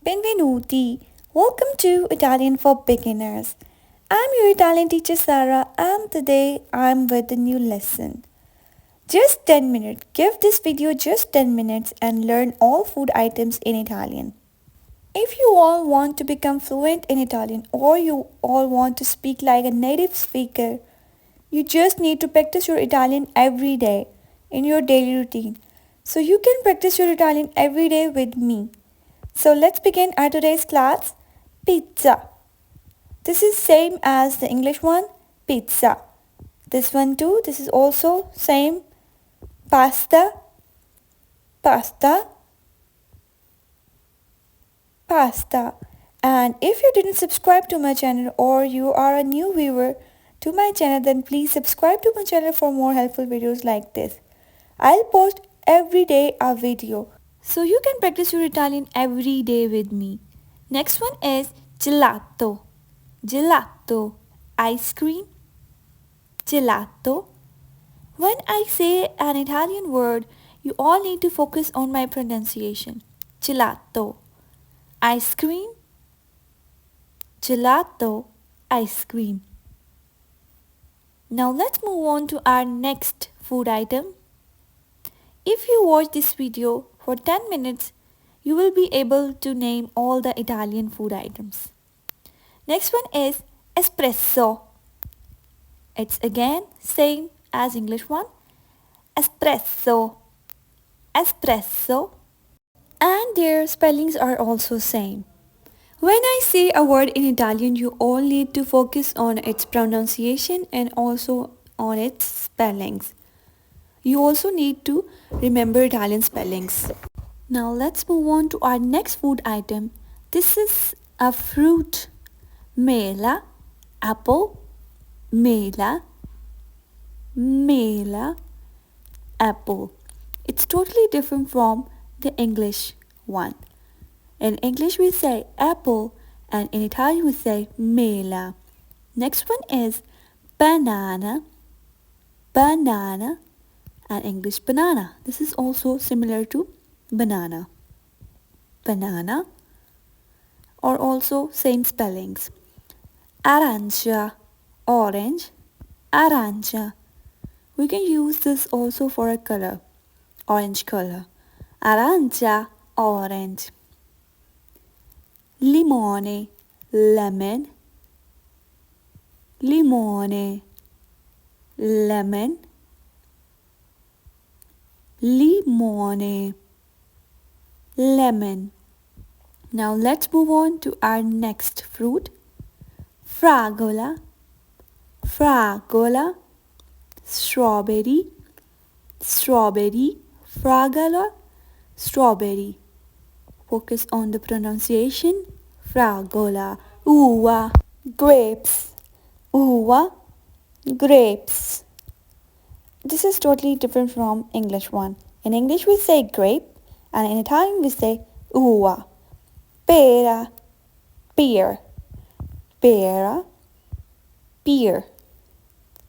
Benvenuti. Welcome to Italian for Beginners. I'm your Italian teacher Sarah and today I'm with a new lesson. Just 10 minutes. Give this video just 10 minutes and learn all food items in Italian. If you all want to become fluent in Italian or you all want to speak like a native speaker, you just need to practice your Italian every day in your daily routine. So you can practice your Italian every day with me. So let's begin our today's class. Pizza. This is same as the English one, pizza. This one too, this is also same. Pasta, pasta, pasta. And if you didn't subscribe to my channel or you are a new viewer to my channel, then please subscribe to my channel for more helpful videos like this. I'll post every day a video. So you can practice your Italian every day with me. Next one is gelato. Gelato. Ice cream. Gelato. When I say an Italian word, you all need to focus on my pronunciation. Gelato. Ice cream. Gelato. Ice cream. Now let's move on to our next food item. If you watch this video for 10 minutes, you will be able to name all the Italian food items. Next one is espresso. It's again same as English one. Espresso. Espresso. And their spellings are also same. When I say a word in Italian, you all need to focus on its pronunciation and also on its spellings. You also need to remember Italian spellings. Now let's move on to our next food item. This is a fruit. Mela, apple, mela, mela, apple. It's totally different from the English one. In English we say apple and in Italian we say mela. Next one is banana, banana. And English banana. This is also similar to banana. Banana or also same spellings. Arancia, orange, arancia. We can use this also for a color, orange color. Arancia, orange. Limone, lemon, limone, lemon. Limone, lemon. Now let's move on to our next fruit. Fragola, fragola, strawberry, strawberry, fragola, strawberry. Focus on the pronunciation. Fragola, uva, grapes, uva, grapes. This is totally different from English one. In English we say grape and in Italian we say uva. Pera, pear, pera, pear.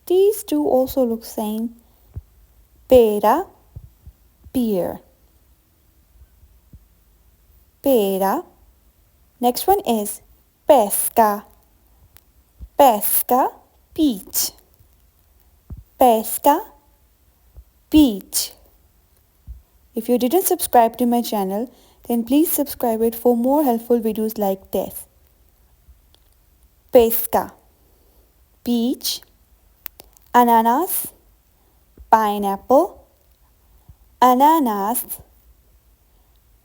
These two also look same. Pera, pear, pera. Next one is pesca, pesca, peach, pesca, peach. If you didn't subscribe to my channel, then please subscribe it for more helpful videos like this. Pesca, peach, ananas, pineapple, ananas,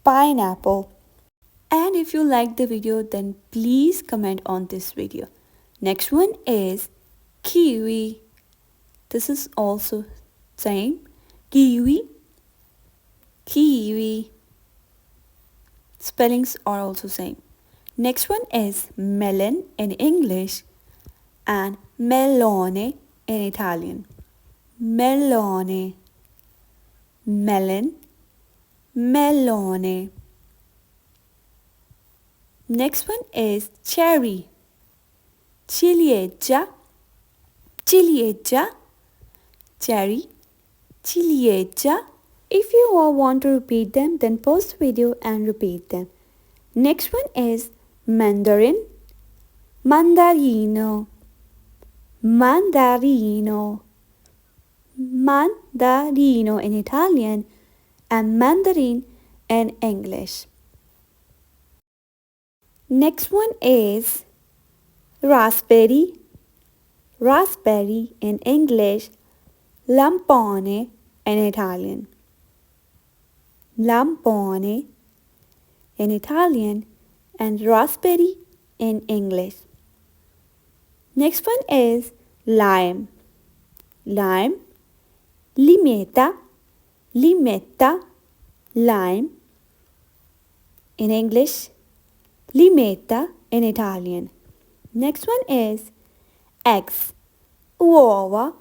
pineapple. And if you like the video, then please comment on this video. Next one is kiwi. This is also same. Kiwi, kiwi. Spellings are also same. Next one is melon in English and melone in Italian. Melone, melon, melone. Next one is cherry. Ciliegia, ciliegia, cherry, ciliegia. If you all want to repeat them, then pause the video and repeat them. Next one is Mandarin, Mandarino, Mandarino, Mandarino in Italian and Mandarin in English. Next one is raspberry, raspberry in English, lampone in Italian. Lampone in Italian and raspberry in English. Next one is lime. Lime, limetta, limetta, lime in English, limetta in Italian. Next one is eggs. Uova,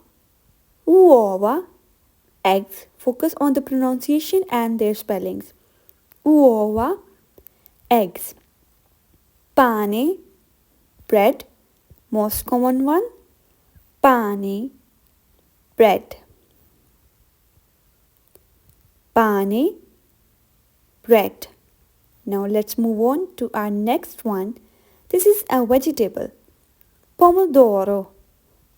uova, eggs. Focus on the pronunciation and their spellings. Uova, eggs. Pane, bread. Most common one, pane, bread. Pane, bread. Now let's move on to our next one. This is a vegetable. Pomodoro,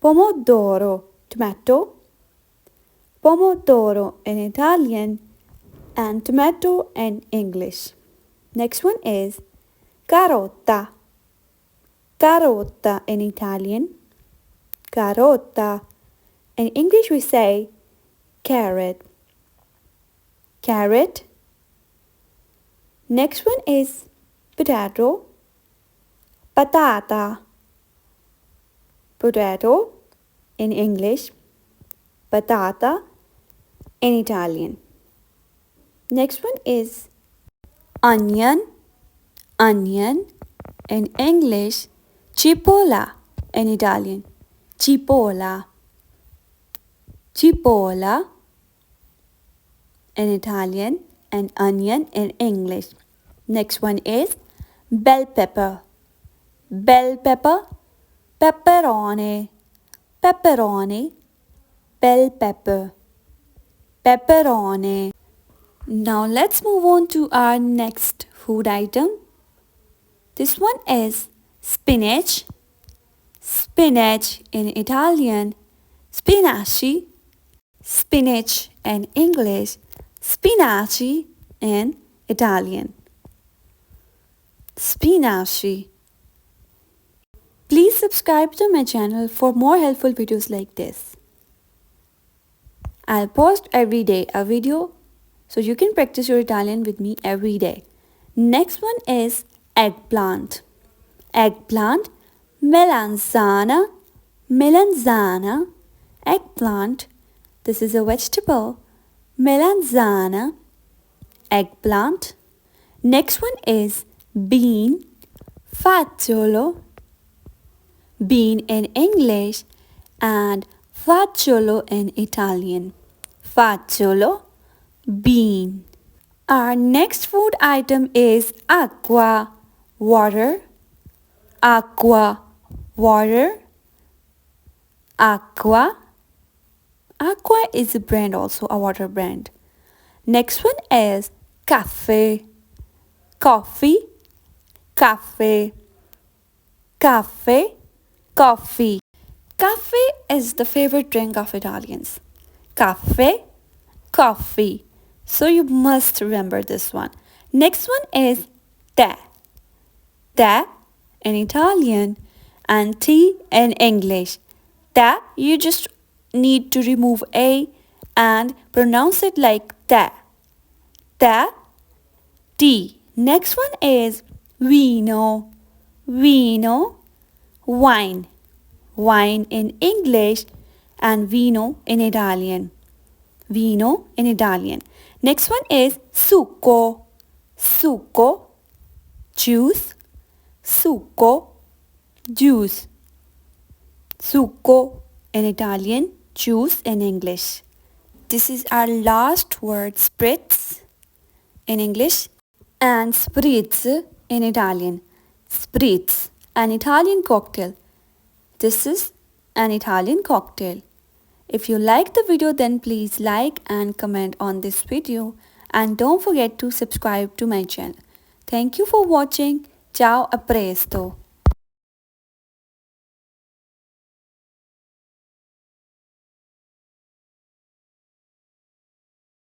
pomodoro, tomato. Pomodoro in Italian and tomato in English. Next one is carota. Carota in Italian, carota. In English we say carrot. Carrot. Next one is potato. Patata. Potato in English, patata in Italian. Next one is onion. Onion in English, cipolla in Italian, cipolla. Cipolla in Italian and onion in English. Next one is bell pepper. Bell pepper, pepperone, pepperone, bell pepper, pepperone. Now let's move on to our next food item. This one is spinach. Spinach in Italian, spinaci. Spinach in English, spinaci in Italian. Spinaci. Please subscribe to my channel for more helpful videos like this. I'll post every day a video so you can practice your Italian with me every day. Next one is eggplant. Eggplant, melanzana, melanzana, eggplant. This is a vegetable, melanzana, eggplant. Next one is bean, fagiolo, bean in English and fagiolo in Italian. Fagiolo, bean. Our next food item is acqua, water. Acqua, water. Acqua. Acqua is a brand, also a water brand. Next one is cafe. Coffee, cafe. Cafe, coffee. Cafe is the favorite drink of Italians. Cafe, coffee. So you must remember this one. Next one is tè. Tè in Italian and tea in English. Tè, you just need to remove a and pronounce it like tè. Tè, tea. Next one is vino. Vino, wine. Wine in English and vino in Italian. Vino in Italian. Next one is succo. Succo, juice. Succo, juice. Succo in Italian, juice in English. This is our last word, spritz in English and spritz in Italian. Spritz, an Italian cocktail. This is an Italian cocktail. If you like the video, then please like and comment on this video and don't forget to subscribe to my channel. Thank you for watching. Ciao a presto.